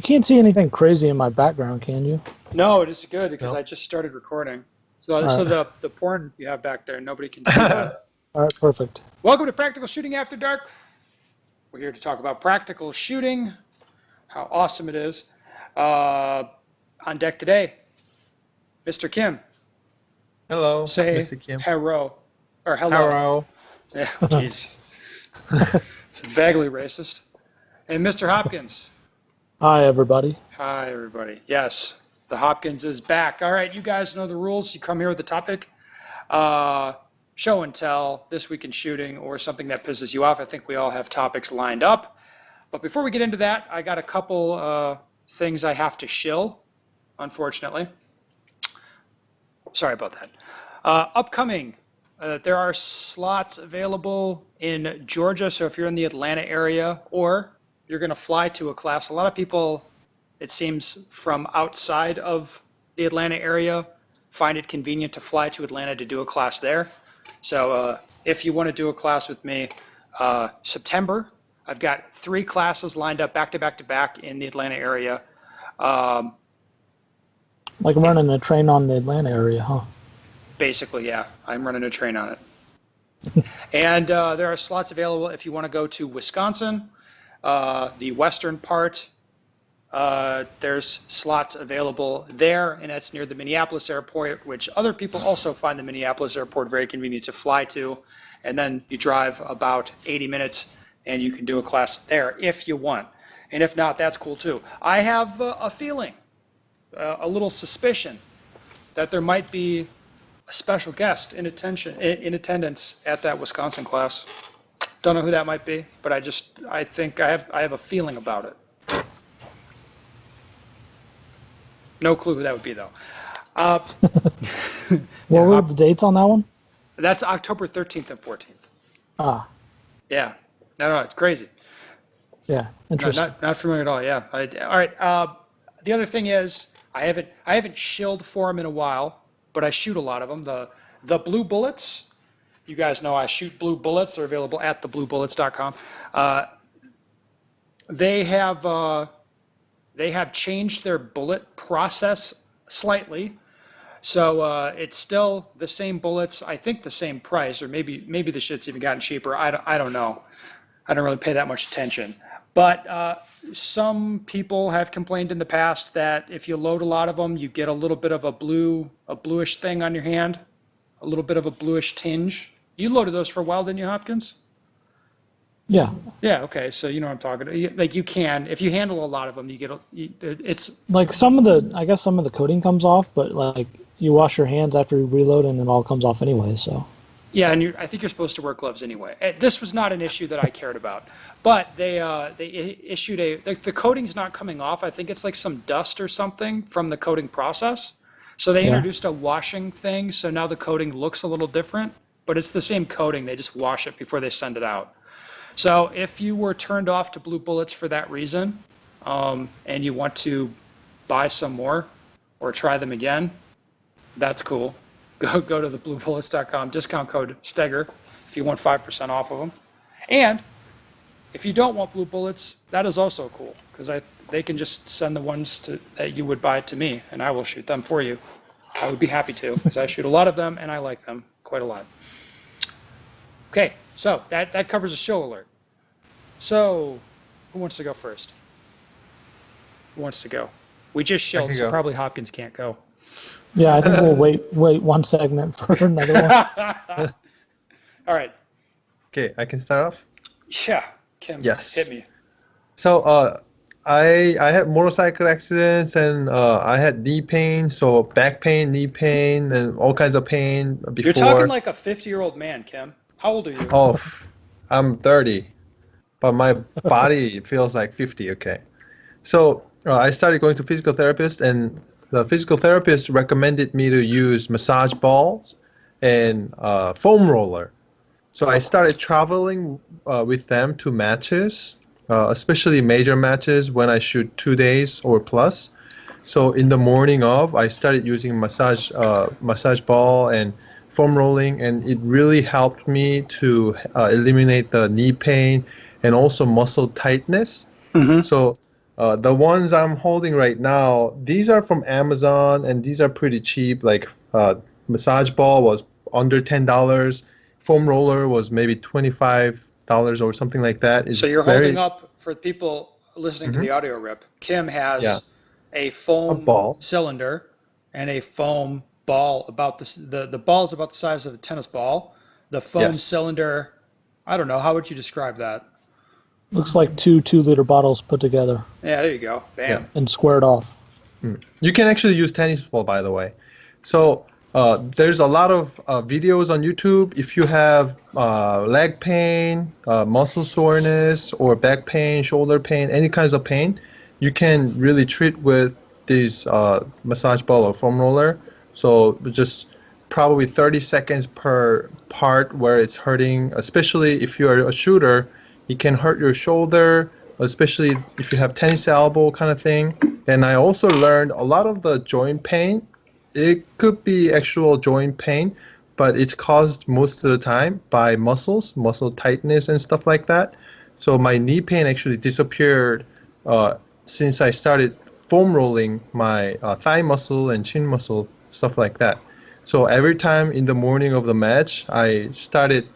can't see anything crazy in my background, can you? No, it is good because No. I just started recording. So, All so right. the porn you have back there, nobody can see that. All right, perfect. Welcome to Practical Shooting After Dark. We're here to talk about practical shooting, how awesome it is. On deck today, Mr. Kim. Hello, Say Mr. Kim. hello. Or hello. Hello. Yeah, jeez. It's vaguely racist. And Mr. Hopkins. Hi, everybody. Hi, everybody. Yes, the Hopkins is back. All right, you guys know the rules. You come here with a topic, show and tell, this week in shooting, or something that pisses you off. I think we all have topics lined up. But before we get into that, I got a couple things I have to shill, unfortunately. Sorry about that. Upcoming, there are slots available in Georgia. So if you're in the Atlanta area or you're going to fly to a class, a lot of people, it seems, from outside of the Atlanta area find it convenient to fly to Atlanta to do a class there. So if you want to do a class with me, September, I've got 3 classes lined up back to back to back in the Atlanta area. Like running a train on the Atlanta area, huh? Basically, yeah, I'm running a train on it. And there are slots available if you want to go to Wisconsin, the western part. There's slots available there, and that's near the Minneapolis airport, which other people also find the Minneapolis airport very convenient to fly to. And then you drive about 80 minutes and you can do a class there if you want. And if not, that's cool too. I have a feeling, a little suspicion that there might be a special guest in attendance at that Wisconsin class. Don't know who that might be, but I think I have a feeling about it. No clue who that would be though. What were the dates on that one? That's October 13th and 14th. Ah, Yeah. No, it's crazy. yeah, interesting. Not familiar at all. Yeah. All right. The other thing is I haven't shilled for them in a while, but I shoot a lot of them. The blue bullets. You guys know I shoot blue bullets. They're available at thebluebullets.com. They have changed their bullet process slightly. So it's still the same bullets, I think the same price, or maybe the shit's even gotten cheaper. I don't know. I don't really pay that much attention. But some people have complained in the past that if you load a lot of them, you get a little bit of a bluish thing on your hand, a little bit of a bluish tinge. You loaded those for a while, didn't you, Hopkins? Yeah, Yeah, okay, so you know what I'm talking about. Like you can, if you handle a lot of them, it's, like I guess some of the coating comes off, but like you wash your hands after you reload and it all comes off anyway, so. yeah, and I think you're supposed to wear gloves anyway. This was not an issue that I cared about, but they issued the coating's not coming off. I think it's like some dust or something from the coating process. So they Yeah. introduced a washing thing, so now the coating looks a little different, but it's the same coating. They just wash it before they send it out. So if you were turned off to blue bullets for that reason, and you want to buy some more or try them again, that's cool. Go to thebluebullets.com, discount code Steger if you want 5% off of them. And if you don't want blue bullets, that is also cool because they can just send the ones that you would buy to me and I will shoot them for you. I would be happy to because I shoot a lot of them and I like them quite a lot. Okay, so that covers the show alert. So who wants to go first? Who wants to go? We just shilled, can so go. probably Hopkins can't go. Yeah, I think we'll wait one segment for another one. All right. Okay, I can start off. Yeah, Kim, Yes. hit me. So, I had motorcycle accidents and I had knee pain, so back pain, knee pain, and all kinds of pain before. You're talking like a 50-year-old man, Kim. How old are you? Oh, I'm 30, but my body feels like 50. Okay, so I started going to physical therapist, and the physical therapist recommended me to use massage balls and foam roller. So I started traveling with them to matches, especially major matches when I shoot 2 days or plus. So in the morning of, I started using massage ball and foam rolling, and it really helped me to eliminate the knee pain and also muscle tightness. So The ones I'm holding right now, these are from Amazon, and these are pretty cheap. Like massage ball was under $10. Foam roller was maybe $25 or something like that. It's So you're very holding up for people listening to the audio rip. Kim yeah, has a a foam ball. cylinder and a foam ball about the ball is about the size of a tennis ball. The foam Yes. cylinder, I don't know, how would you describe that? Looks like two 2-liter bottles put together Yeah, there you go. Bam. and squared off. You can actually use tennis ball, by the way. So there's a lot of videos on YouTube. If you have leg pain, muscle soreness, or back pain, shoulder pain, any kinds of pain, you can really treat with these massage ball or foam roller. So just probably 30 seconds per part where it's hurting, especially if you're a shooter, it can hurt your shoulder, especially if you have tennis elbow kind of thing. And I also learned a lot of the joint pain. It could be actual joint pain, but it's caused most of the time by muscle tightness and stuff like that. So my knee pain actually disappeared since I started foam rolling my thigh muscle and chin muscle, stuff like that. So every time in the morning of the match, I started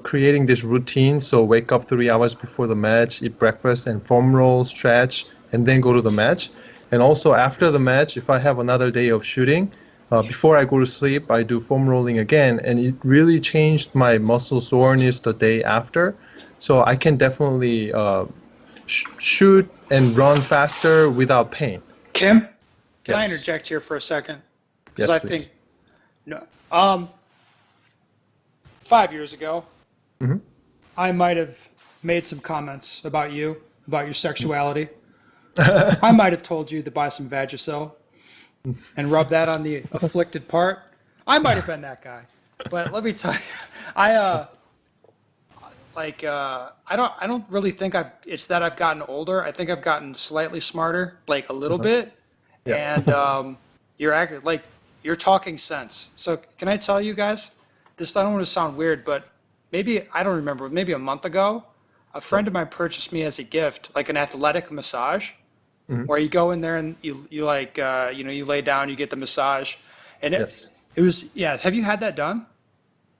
creating this routine. So wake up 3 hours before the match, eat breakfast and foam roll, stretch, and then go to the match. And also after the match, if I have another day of shooting, before I go to sleep, I do foam rolling again. And it really changed my muscle soreness the day after. So I can definitely shoot and run faster without pain. Kim, can I Yes. interject here for a second? Yes, Because I please. think no, 5 years ago, I might have made some comments about you, about your sexuality. I might have told you to buy some Vagisil and rub that on the afflicted part. I might have been that guy. But let me tell you, I I don't really think it's that I've gotten older. I think I've gotten slightly smarter, like a little bit. Yeah. And you're accurate, like you're talking sense. So can I tell you guys? This I don't want to sound weird, but maybe I don't remember. Maybe a month ago, a friend of mine purchased me as a gift like an athletic massage, where you go in there and you like you lay down, you get the massage, and Yes. it was yeah. Have you had that done,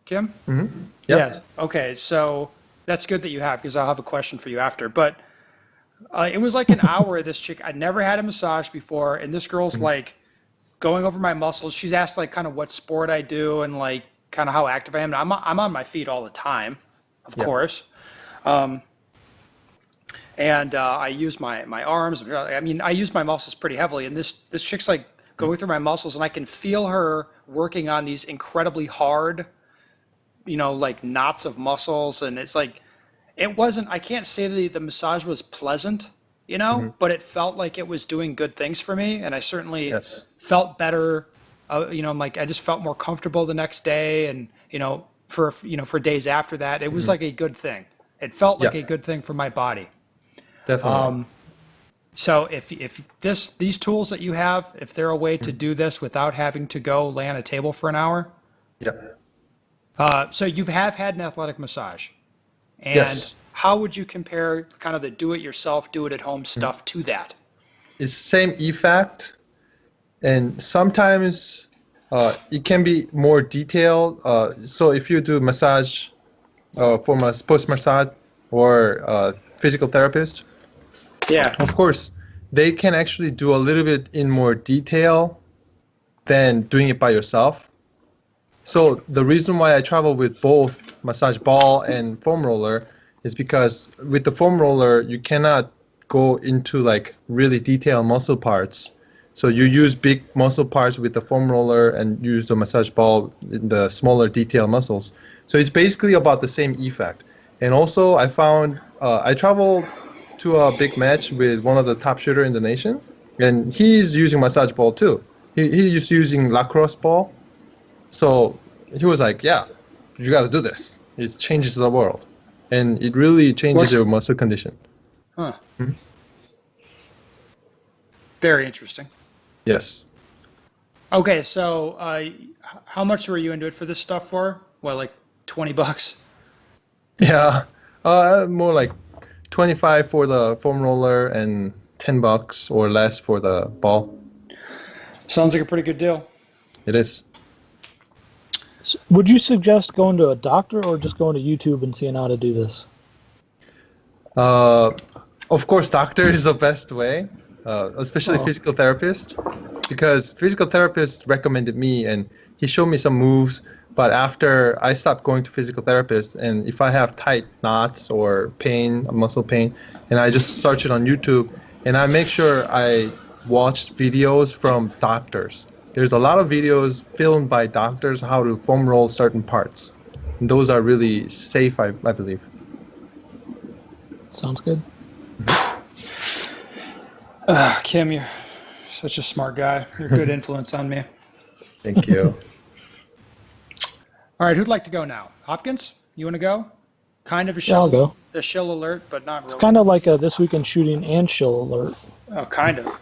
Kim? Yep. Yes. Okay, so that's good that you have because I'll have a question for you after. But it was like an hour. This chick, I'd never had a massage before, and this girl's like going over my muscles. She's asked like kind of what sport I do and like kind of how active I am. I'm on my feet all the time, of Yeah. course. And I use my arms. I mean, I use my muscles pretty heavily. And this chick's like going through my muscles, and I can feel her working on these incredibly hard, like knots of muscles. And it's like, it wasn't, I can't say the massage was pleasant, but it felt like it was doing good things for me. And I certainly Yes. felt better. I'm like, I just felt more comfortable the next day. And, for days after that, it was like a good thing. It felt like Yeah. a good thing for my body. Definitely. So if these tools that you have, if they're a way to do this without having to go lay on a table for an hour, Yeah. so you have had an athletic massage, and Yes. how would you compare kind of the do-it-yourself, do-it-at-home stuff to that? It's same effect, and sometimes it can be more detailed. So if you do massage from a sports massage or physical therapist, Yeah. of course, they can actually do a little bit in more detail than doing it by yourself. So the reason why I travel with both massage ball and foam roller is because with the foam roller, you cannot go into like really detailed muscle parts. So you use big muscle parts with the foam roller and use the massage ball in the smaller detailed muscles. So it's basically about the same effect. And also I found, I traveled to a big match with one of the top shooter in the nation, and he's using massage ball too. He's using lacrosse ball. So he was like, yeah, you got to do this. It changes the world. And it really changes What's- your muscle condition. Huh. Very interesting. Yes. Okay, so how much were you into it for this stuff for? What, like $20? Yeah. More like 25 for the foam roller and $10 or less for the ball. Sounds like a pretty good deal. It is. Would you suggest going to a doctor or just going to YouTube and seeing how to do this? Of course, doctor is the best way, especially physical therapist, because physical therapist recommended me and he showed me some moves. But after I stopped going to physical therapist, and if I have tight knots or pain, muscle pain, and I just search it on YouTube, and I make sure I watch videos from doctors. There's a lot of videos filmed by doctors how to foam roll certain parts. And those are really safe, I believe. Sounds good. Kim, you're such a smart guy. You're a good influence on me. Thank you. All right, who'd like to go now? Hopkins, you want to go? Kind of a Yeah, I'll go. shill alert, but not really. It's kind of like a This Week in Shooting and Shill alert. Oh, kind of.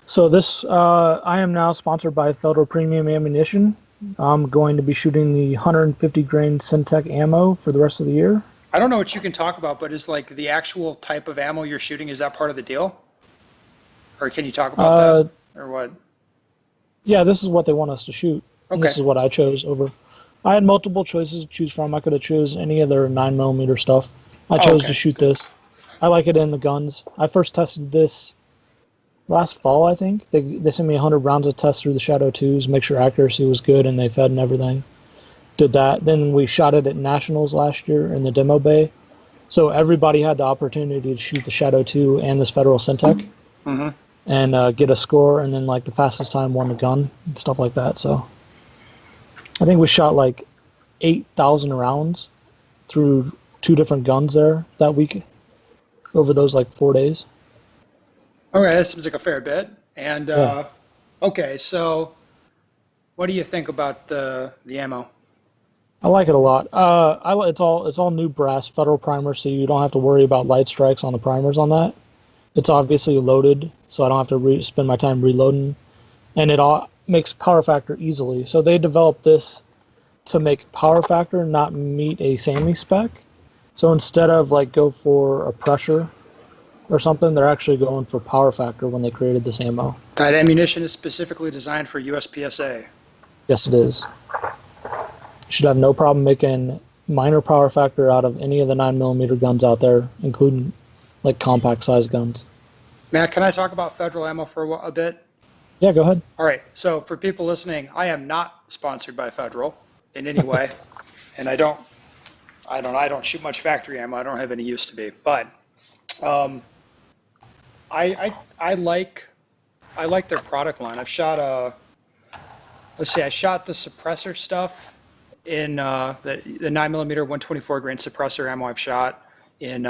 So this, I am now sponsored by Felder Premium Ammunition. I'm going to be shooting the 150 grain Syntec ammo for the rest of the year. I don't know what you can talk about, but is like the actual type of ammo you're shooting, is that part of the deal? Or can you talk about that? Or what? Yeah, this is what they want us to shoot. And Okay. this is what I chose over. I had multiple choices to choose from. I could have chose any of their 9mm stuff. I chose okay. to shoot this. I like it in the guns. I first tested this last fall, I think. They sent me 100 rounds of test through the Shadow 2s, make sure accuracy was good and they fed and everything. Did that. Then we shot it at Nationals last year in the demo bay. So everybody had the opportunity to shoot the Shadow 2 and this Federal Syntec and get a score, and then like the fastest time won the gun and stuff like that. So I think we shot like 8,000 rounds through 2 different guns there that week over those like 4 days. Okay, that seems like a fair bit. And Yeah. okay, so what do you think about the ammo? I like it a lot. It's all new brass Federal primer, so you don't have to worry about light strikes on the primers on that. It's obviously loaded, so I don't have to spend my time reloading, and it all makes power factor easily. So they developed this to make power factor not meet a SAMI spec. So instead of like go for a pressure or something, they're actually going for power factor when they created this ammo. That ammunition is specifically designed for USPSA. Yes, it is. Should have no problem making minor power factor out of any of the 9mm guns out there, including like compact size guns. Matt, can I talk about federal ammo for a bit? Yeah, go ahead. All right. So for people listening, I am not sponsored by Federal in any way, and I don't shoot much factory ammo. I don't have any use to be, but I like their product line. I've shot I shot the suppressor stuff in the 9mm 124 grain suppressor ammo. I've shot in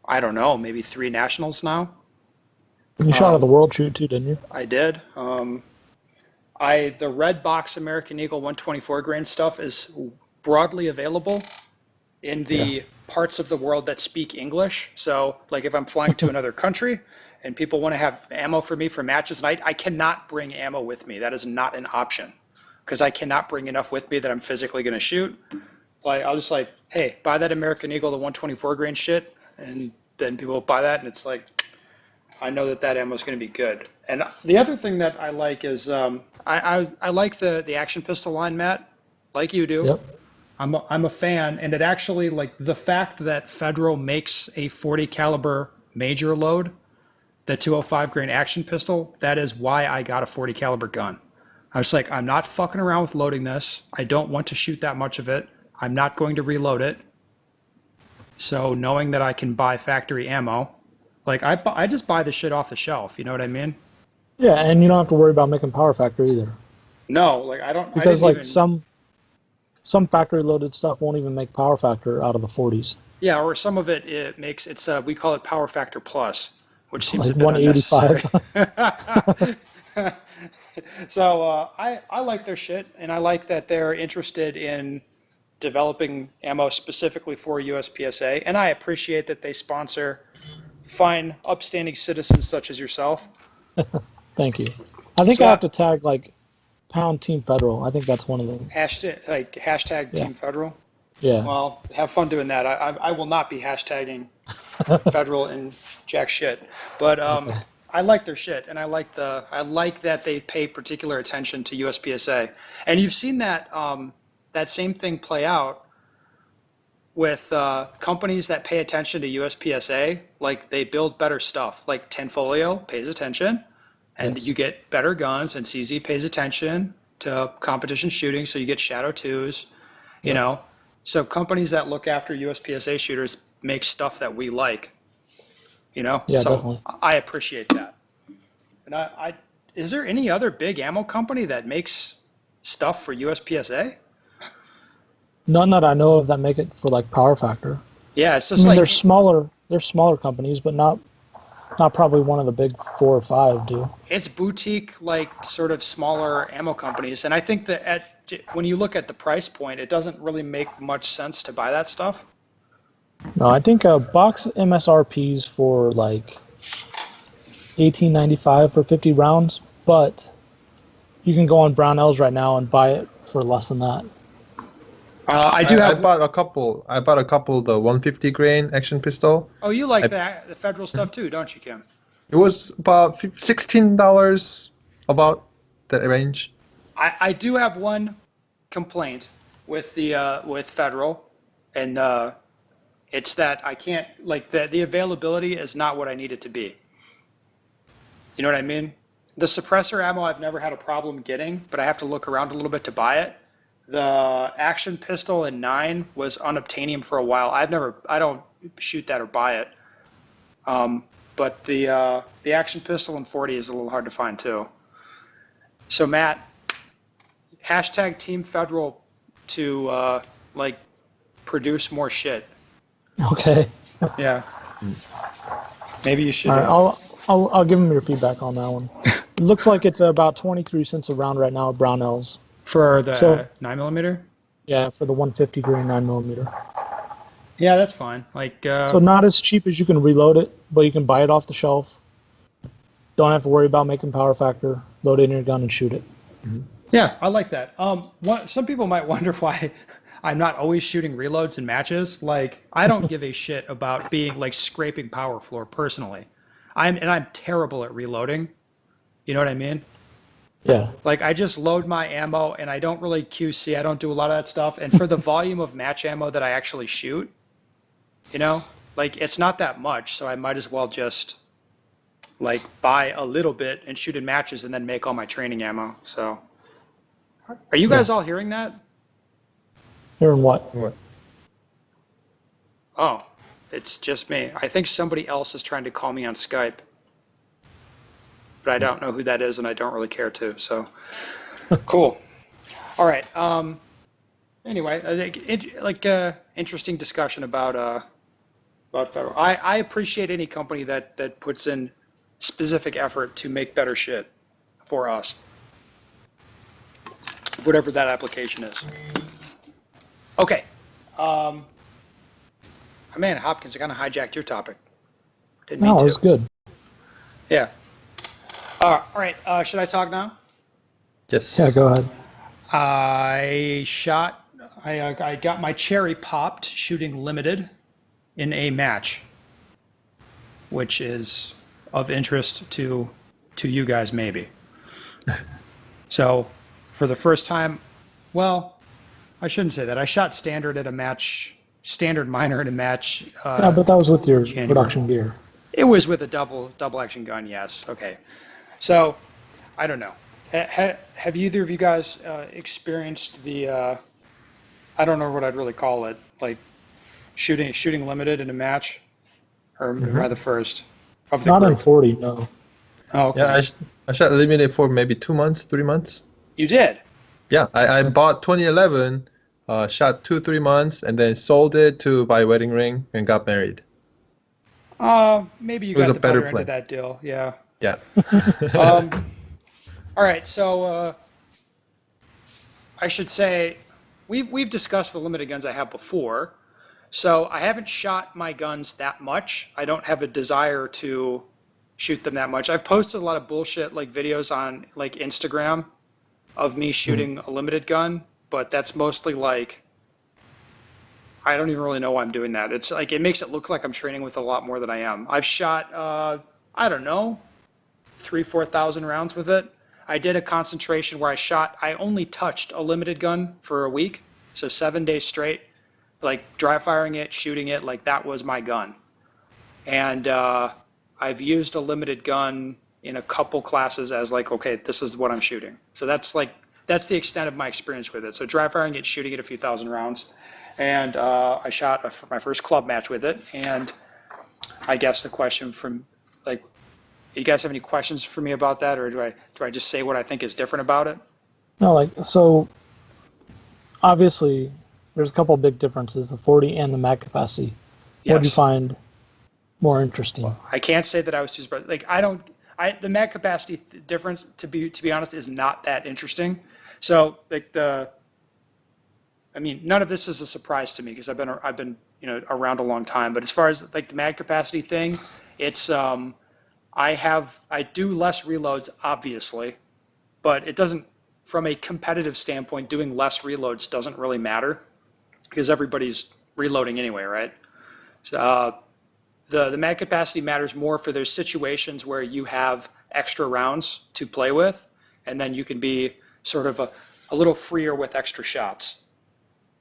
I don't know, maybe 3 nationals now. You shot at the World Shoot too, didn't you? I did. The red box American Eagle 124 grain stuff is broadly available in the parts of the world that speak English. So, like if I'm flying to another country and people want to have ammo for me for matches night, I cannot bring ammo with me. That is not an option because I cannot bring enough with me that I'm physically going to shoot. Like I'll just like, hey, buy that American Eagle, the 124 grain shit, and then people buy that, and it's like, I know that ammo is going to be good. And the other thing that I like is I like the action pistol line, Matt, like you do. Yep. I'm a fan, and it actually, like the fact that Federal makes a 40 caliber major load, the 205 grain action pistol, that is why I got a 40 caliber gun. I was like, I'm not fucking around with loading this. I don't want to shoot that much of it. I'm not going to reload it. So knowing that I can buy factory ammo, like I just buy the shit off the shelf. You know what I mean? Yeah, and you don't have to worry about making power factor either. No, like I don't. Because I like didn't even, some factory loaded stuff won't even make power factor out of the 40s. yeah, or some of it makes it's we call it power factor plus, which seems Like a bit 185. unnecessary. So I like their shit, and I like that they're interested in developing ammo specifically for USPSA, and I appreciate that they sponsor fine, upstanding citizens such as yourself. Thank you. I think So I have to tag like pound Team Federal. I think that's one of them. Hashtag Yeah. Team Federal. Yeah. Well, have fun doing that. I will not be hashtagging federal and jack shit. But I like their shit, and I like that they pay particular attention to USPSA. And you've seen that that same thing play out with companies that pay attention to USPSA. Like they build better stuff. Like Tenfolio pays attention, and Yes. you get better guns. And CZ pays attention to competition shooting, so you get Shadow 2s. You know, so companies that look after USPSA shooters make stuff that we like. You know, Yeah, so definitely. I appreciate that. And is there any other big ammo company that makes stuff for USPSA? None that I know of that make it for like Power Factor. Yeah, it's I just mean, like they're smaller companies, but not probably one of the big 4 or 5 do. it's boutique, like sort of smaller ammo companies. And I think that when you look at the price point, it doesn't really make much sense to buy that stuff. No, I think a box MSRP's for like 18.95 for 50 rounds, but you can go on Brownells right now and buy it for less than that. I do I have. bought a couple. I bought a couple. The 150 grain action pistol. Oh, you like the federal stuff too, don't you, Kim? It was about $16, about that range. I do have one complaint with the with federal, and it's that I can't like the availability is not what I need it to be. You know what I mean? The suppressor ammo I've never had a problem getting, but I have to look around a little bit to buy it. The action pistol in 9 was unobtainium for a while. I don't shoot that or buy it. But the action pistol in 40 is a little hard to find too. So Matt, hashtag Team Federal to like produce more shit. Okay. Yeah. Maybe you should. All right, I'll give them your feedback on that one. It looks like it's about 23 cents a round right now at Brownells. For the So- 9mm? Yeah, for the 150 grain 9mm. Yeah, that's fine. Like, So not as cheap as you can reload it, but you can buy it off the shelf. Don't have to worry about making Power Factor. Load it in your gun and shoot it. yeah, I like that. Some people might wonder why I'm not always shooting reloads in matches. Like, I don't give a shit about being like scraping power floor personally. I'm terrible at reloading. You know what I mean? Yeah. Like I just load my ammo and I don't really QC. I don't do a lot of that stuff. And for the volume of match ammo that I actually shoot, you know, like it's not that much. So I might as well just like buy a little bit and shoot in matches and then make all my training ammo. So are you guys all hearing that? Hearing what? What? Oh, it's just me. I think somebody else is trying to call me on Skype. But I don't know who that is and I don't really care to. So cool. All right. Anyway, I think interesting discussion about federal. I appreciate any company that puts in specific effort to make better shit for us, whatever that application is. Okay. Man, Hopkins, I kind of hijacked your topic. Didn't mean No, to. it was good. Yeah. All right. Should I talk now? Yes. Yeah, go ahead. I got my cherry popped shooting limited in a match, which is of interest to you guys maybe. So for the first time, well, I shouldn't say that. I shot standard at a match, standard minor at a match. Yeah, but that was with your January. production gear. It was with a double action gun, yes. Okay. So, I don't know. Have either of you guys experienced the, I don't know what I'd really call it, like shooting limited in a match? Or am I the first of the Not in group? 40, no. Oh, okay. Yeah, I shot limited for maybe 2 months, 3 months. You did? Yeah, I bought 2011, shot 3 months, and then sold it to buy a wedding ring and got married. Maybe you It was got a the better better end of plan. that deal, yeah. Yeah. All right, so I should say we've discussed the limited guns I have before. So I haven't shot my guns that much. I don't have a desire to shoot them that much. I've posted a lot of bullshit like videos on like Instagram of me shooting a limited gun, but that's mostly like I don't even really know why I'm doing that. It's like it makes it look like I'm training with a lot more than I am. I've shot, I don't know, 4,000 rounds with it. I did a concentration where I only touched a limited gun for a week, so 7 days straight, like dry firing it, shooting it, like that was my gun. And I've used a limited gun in a couple classes as like, okay, this is what I'm shooting. So that's the extent of my experience with it. So dry firing it, shooting it a few thousand rounds. And I shot my first club match with it. And I guess the question from like, you guys have any questions for me about that, or do I just say what I think is different about it? No, like, so obviously there's a couple big differences, the 40 and the mag capacity. What do you Yes. find more interesting? I can't say that I was too surprised. Like the mag capacity difference, to be honest, is not that interesting. So like I mean, none of this is a surprise to me because I've been around a long time. But as far as like the mag capacity thing, it's I do less reloads obviously, but it doesn't, from a competitive standpoint, doing less reloads doesn't really matter because everybody's reloading anyway, right? So, the mag capacity matters more for those situations where you have extra rounds to play with, and then you can be sort of a little freer with extra shots,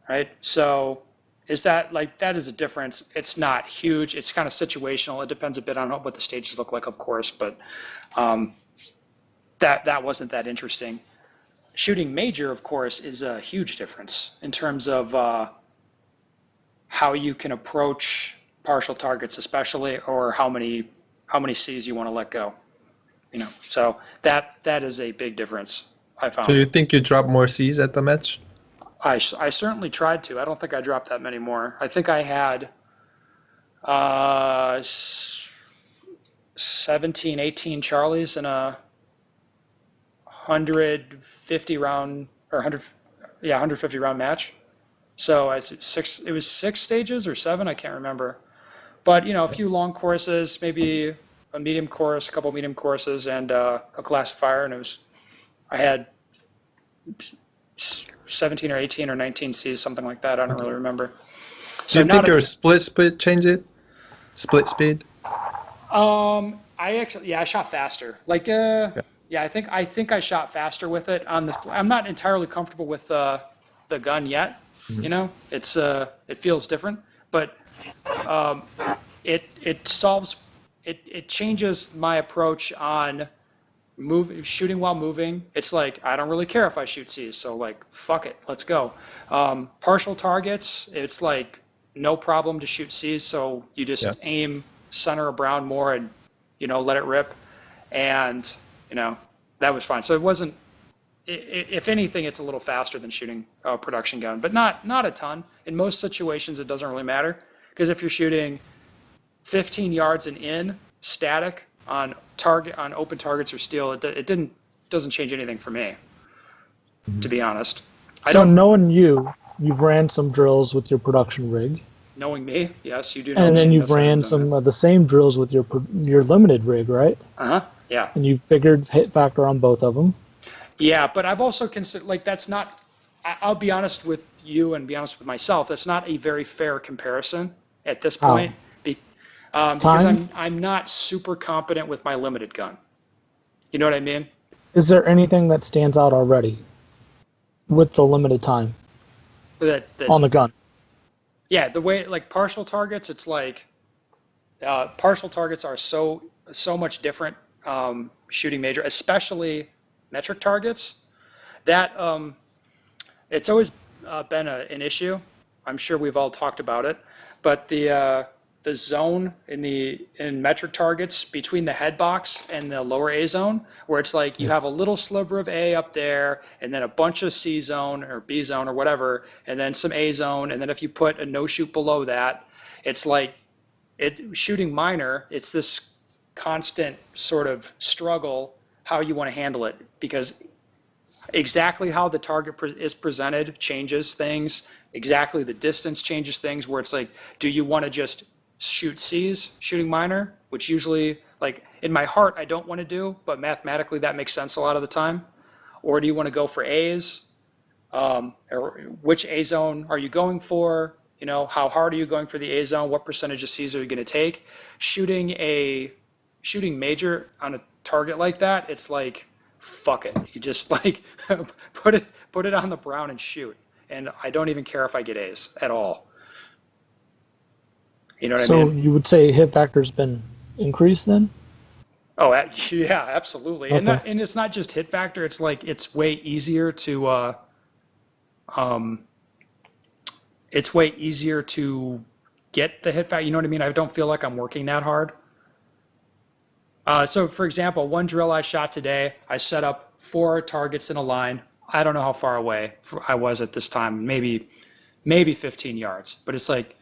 right? So that is a difference. It's not huge. It's kind of situational. It depends a bit on what the stages look like, of course, but that wasn't that interesting. Shooting major, of course, is a huge difference in terms of how you can approach partial targets, especially, or how many Cs you want to let go. So that is a big difference I found. So you think you drop more Cs at the match? I certainly tried to. I don't think I dropped that many more. I think I had 17, 18 Charlies in a 150 round or 150 round match. So it was 6 stages or 7, I can't remember. But a few long courses, maybe a medium course, a couple medium courses, and a classifier, and I had 17 or 18 or 19 Cs, something like that. I don't really remember. Do you think your split speed change it? Split speed? I shot faster. Like, I think I shot faster with it I'm not entirely comfortable with the gun yet. It's it feels different, but it changes my approach on shooting while moving. It's like I don't really care if I shoot C's, so like fuck it, let's go. Partial targets, it's like no problem to shoot C's, so you just aim center of brown more and let it rip, and that was fine. So it wasn't. If anything, it's a little faster than shooting a production gun, but not a ton. In most situations, it doesn't really matter because if you're shooting 15 yards and in static on open targets or steel, it doesn't change anything for me, to be honest. So knowing you've ran some drills with your production rig. Knowing me, yes, you do know And me. then you've That's how I've ran done some it. of the same drills with your limited rig, right? Yeah. And you figured hit factor on both of them. Yeah, but I've also considered, like, that's not, I'll be honest with you and be honest with myself, that's not a very fair comparison at this point. Because I'm not super competent with my limited gun. You know what I mean? Is there anything that stands out already with the limited time on the gun? Yeah, the way, like, partial targets, it's like, partial targets are so much different shooting major, especially metric targets, that it's always been an issue. I'm sure we've all talked about it, but the zone in metric targets between the head box and the lower A zone, where it's like you have a little sliver of A up there, and then a bunch of C zone or B zone or whatever, and then some A zone, and then if you put a no shoot below that, it's like shooting minor. It's this constant sort of struggle how you want to handle it, because exactly how the target is presented changes things. Exactly the distance changes things, where it's like, do you want to just shoot C's, shooting minor, which usually, like, in my heart, I don't want to do, but mathematically that makes sense a lot of the time. Or do you want to go for A's? Or which A zone are you going for? You know, how hard are you going for the A zone? What percentage of Cs are you going to take? Shooting major on a target like that, it's like, fuck it. You just like put it on the brown and shoot. And I don't even care if I get A's at all. You know what I So mean? you would say hit factor's been increased then? Oh, yeah, absolutely. And Okay. it's not just hit factor. It's like it's way easier to it's way easier to get the hit factor. You know what I mean? I don't feel like I'm working that hard. So, for example, one drill I shot today, I set up 4 targets in a line. I don't know how far away I was at this time, maybe 15 yards. But it's like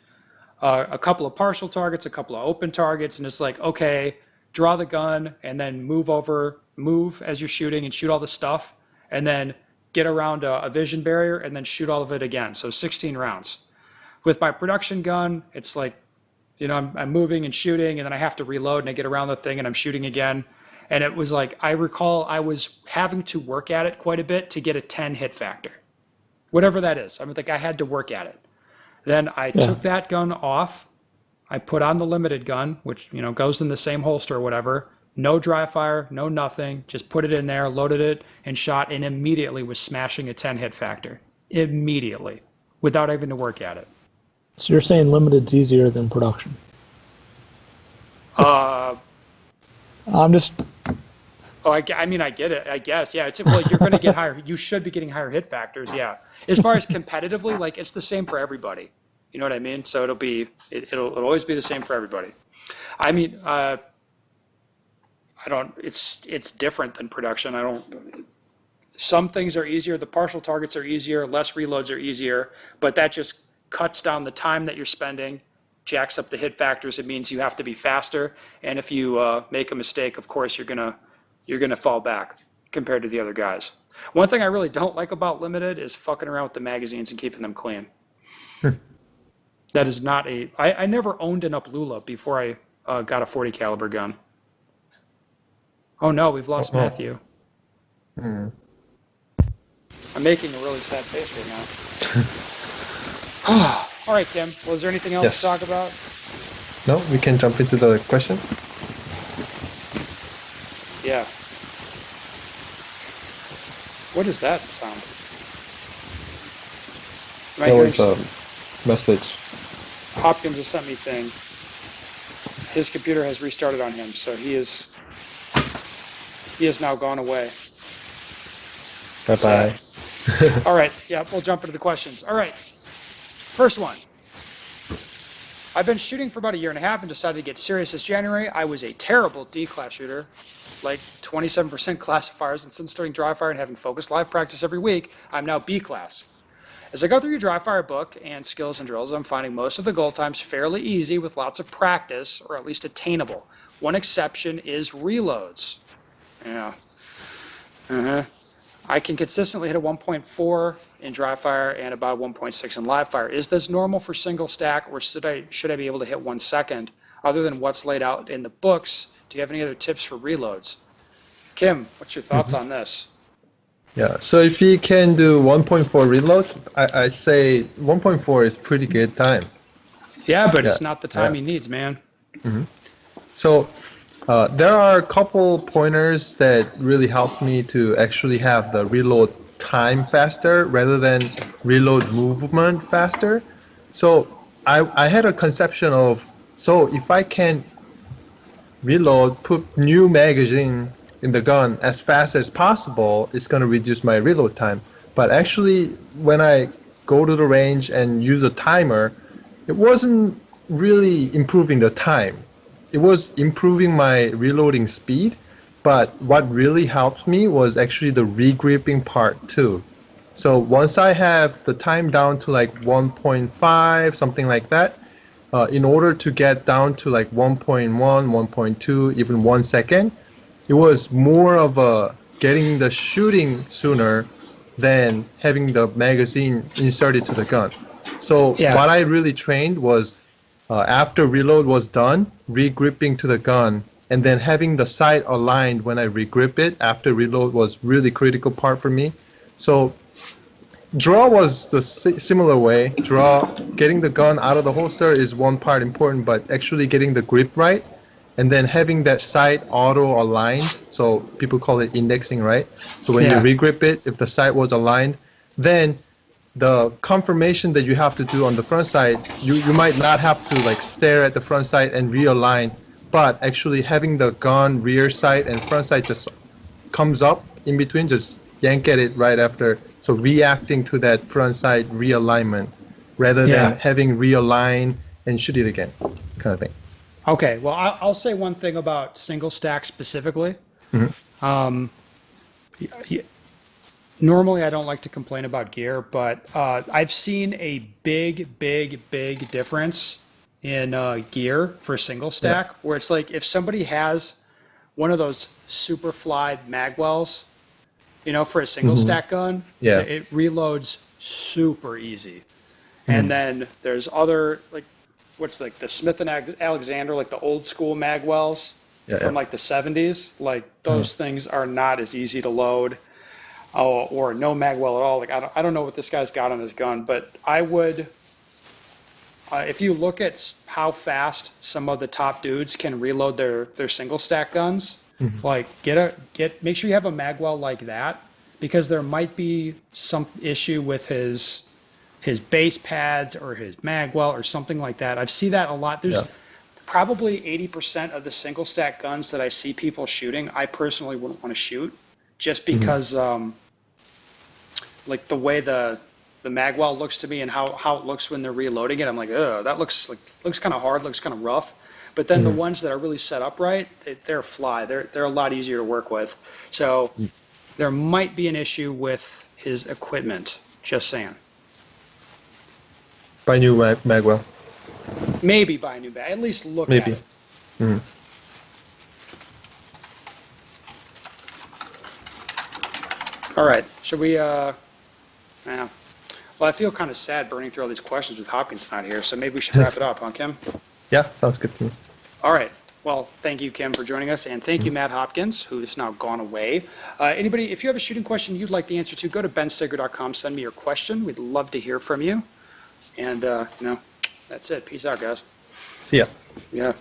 a couple of partial targets, a couple of open targets, and it's like, okay, draw the gun and then move as you're shooting and shoot all the stuff, and then get around a vision barrier and then shoot all of it again. So 16 rounds. With my production gun, it's like, you know, I'm moving and shooting, and then I have to reload, and I get around the thing, and I'm shooting again. And it was like, I recall I was having to work at it quite a bit to get a 10 hit factor, whatever that is. I mean, like I had to work at it. Then I Yeah. took that gun off. I put on the limited gun, which, you know, goes in the same holster or whatever. No dry fire, no nothing. Just put it in there, loaded it, and shot, and immediately was smashing a 10 hit factor. Immediately, without having to work at it. So you're saying limited's easier than production? Uh, I'm just Oh, I mean, I get it. I guess, yeah. It's well, you're going to get higher. You should be getting higher hit factors, yeah. As far as competitively, like it's the same for everybody. You know what I mean? So it'll always be the same for everybody. I mean, I don't. It's different than production. I don't. Some things are easier. The partial targets are easier. Less reloads are easier, but that just cuts down the time that you're spending, jacks up the hit factors. It means you have to be faster. And if you make a mistake, of course, you're gonna fall back compared to the other guys. One thing I really don't like about limited is fucking around with the magazines and keeping them clean. That is not I never owned an Uplula before I got a 40 caliber gun. Oh no, we've lost Uh-oh. Matthew. I'm making a really sad face right now. All right, Kim. Was there anything else Yes. to talk about? No, we can jump into the question. Yeah. What is that sound? Am I That hearing was a message. Hopkins has sent me thing. His computer has restarted on him, so he is now gone away. Bye bye. All right, yeah, we'll jump into the questions. All right, first one. I've been shooting for about a year and a half and decided to get serious this January. I was a terrible D-class shooter, like 27% classifiers, and since starting dry fire and having focused live practice every week, I'm now B-class. As I go through your dry fire book and skills and drills, I'm finding most of the goal times fairly easy with lots of practice, or at least attainable. One exception is reloads. Yeah. I can consistently hit a 1.4 in dry fire and about 1.6 in live fire. Is this normal for single stack, or should I be able to hit 1 second? Other than what's laid out in the books, do you have any other tips for reloads? Kim, what's your thoughts on this? Yeah, so if you can do 1.4 reloads, I say 1.4 is pretty good time. Yeah, but Yeah, it's not the time yeah. he needs, man. So there are a couple pointers that really helped me to actually have the reload time faster rather than reload movement faster. So I had a conception of, so if I can reload, put new magazine in the gun as fast as possible, it's going to reduce my reload time. But actually, when I go to the range and use a timer, it wasn't really improving the time. It was improving my reloading speed, but what really helped me was actually the regripping part too. So once I have the time down to like 1.5, something like that, in order to get down to like 1.1, 1.2, even 1 second, it was more of a getting the shooting sooner than having the magazine inserted to the gun. So Yeah. what I really trained was after reload was done, regripping to the gun, and then having the sight aligned when I regrip it after reload was really critical part for me. So Draw was the similar way. Draw, getting the gun out of the holster is one part important, but actually getting the grip right, and then having that sight auto aligned. So people call it indexing, right? So when Yeah. you regrip it, if the sight was aligned, then the confirmation that you have to do on the front sight, you might not have to like stare at the front sight and realign, but actually having the gun rear sight and front sight just comes up in between, just yank at it right after. So reacting to that front sight realignment rather Yeah. than having realign and shoot it again, kind of thing. Okay, well, I'll say one thing about single stack specifically. Y- Normally, I don't like to complain about gear, but I've seen a big difference in gear for single stack, where it's like if somebody has one of those Superfly magwells, for a single stack gun, Yeah. it reloads super easy. And then there's other like what's like the Smith and Alexander, like the old school magwells from like the 70s. Like those things are not as easy to load. Or no magwell at all. Like I don't know what this guy's got on his gun, but I would, if you look at how fast some of the top dudes can reload their single stack guns, like make sure you have a magwell like that, because there might be some issue with his base pads or his magwell or something like that. I've seen that a lot. There's probably 80% of the single stack guns that I see people shooting, I personally wouldn't want to shoot, just because like the way the magwell looks to me and how it looks when they're reloading it, I'm like, oh, that looks kind of hard, looks kind of rough. But then the ones that are really set up right, they're a fly. They're a lot easier to work with. So there might be an issue with his equipment. Just saying. Buy new magwell. Maybe buy a new bag. At least look Maybe. at it. All right. Should we? Yeah. Well, I feel kind of sad burning through all these questions with Hopkins not here, so maybe we should wrap it up, huh, Kim? Yeah, sounds good to me. All right. Well, thank you, Kim, for joining us, and thank you, Matt Hopkins, who has now gone away. Anybody, if you have a shooting question you'd like the answer to, go to bensteger.com, send me your question. We'd love to hear from you. And, that's it. Peace out, guys. See ya. Yeah.